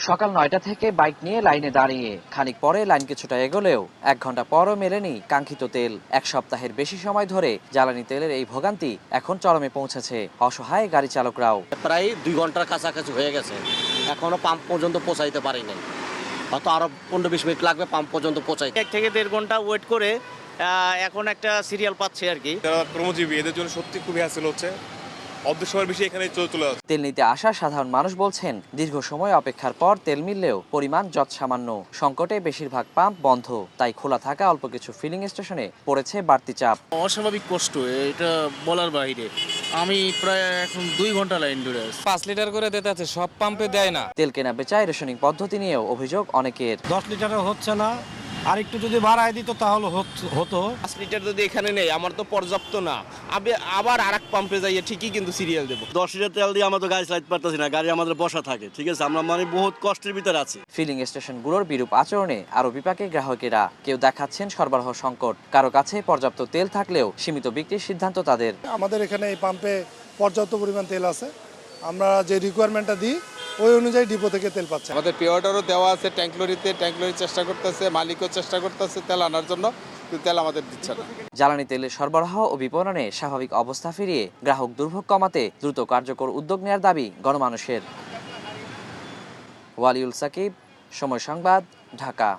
সকাল ৯টা থেকে বাইক নিয়ে লাইনে দাঁড়িয়ে খানিক পরে লাইন কিছুটা এগোলেও ১ ঘন্টা পরও মেলেনি কাঙ্ক্ষিত তেল। এক সপ্তাহের বেশি সময় ধরে জ্বালানি তেলের এই ভোগান্তি এখন চরমে পৌঁছেছে। অসহায় গাড়ি চালকরাও। প্রায় ২ ঘন্টার কাছাকাছি হয়ে গেছে, এখনো পাম্প পর্যন্ত পৌঁছাইতে পারি নাই। হয়তো আরো ১৫-২০ মিনিট লাগবে পাম্প পর্যন্ত পৌঁছাইতে। ১ থেকে ১.৫ ঘন্টা ওয়েট করে এখন একটা সিরিয়াল পাচ্ছে আর কি। যারা শ্রমজীবী এদের জন্য সত্যি খুবই হ্যাসেল হচ্ছে। অর্ধেক সময়ের বেশি এখানে চলে আসছে। তেল নিতে আসা সাধারণ মানুষ বলছেন, দীর্ঘ সময় অপেক্ষার পর তেল মিললেও পরিমাণ যৎসামান্য। সংকটে বেশিরভাগ পাম্প বন্ধ, তাই খোলা থাকা অল্প কিছু ফিলিং স্টেশনে পড়েছে বাড়তি চাপ। অস্বাভাবিক কষ্ট, এটা বলার বাইরে। আমি প্রায় এখন ২ ঘন্টা লাইন ধরে আছি। ৫ লিটার করে দিতে আছে, সব পাম্পে দেয় না। তেল কেনা বেচায় রেশনিং পদ্ধতি নিয়েও অভিযোগ অনেকের। ১০ লিটারে হচ্ছে না, আর একটু যদি বাড়ায় দিত তাহলে হতো। ৫ লিটার যদি এখানে নেই, আমার তো পর্যাপ্ত না। আবার আরেক পাম্পে যাইয়ে ঠিকই কিন্তু সিরিয়াল দেবো। ১০ লিটার তেল দিয়ে আমরা তো গাড়ি চালাতে পারতেছি না, গাড়ি আমাদের বসা থাকে, ঠিক আছে? আমরা বহুত কষ্টের ভিতরে আছি। ফিলিং স্টেশনগুলোর বিরূপ আচরণে আরো বিপাকে গ্রাহকেরা। কেউ দেখাচ্ছেন সরবরাহ সংকট, কারো কাছে পর্যাপ্ত তেল থাকলেও সীমিত বিক্রির সিদ্ধান্ত তাদের। আমাদের এখানে এই পাম্পে পর্যাপ্ত পরিমাণ তেল আছে, আমরা যে রিকোয়ারমেন্টটা দিই ওই অনুযায়ী ডিপো থেকে তেল পাচ্ছে। আমাদের পে অর্ডারও দেওয়া আছে ট্যাঙ্ক লরি চেষ্টা করতেছে, মালিকও চেষ্টা করতেছে তেল আনার জন্য, কিন্তু তেল আমাদের দিচ্ছে না। জ্বালানি তেলের সরবরাহ ও বিপণনে স্বাভাবিক অবস্থা ফিরিয়ে গ্রাহক দুর্ভোগ কমাতে দ্রুত কার্যকর উদ্যোগ নেওয়ার দাবি গণমানুষের। ওয়ালিউল সাকিব, সময় সংবাদ, ঢাকা।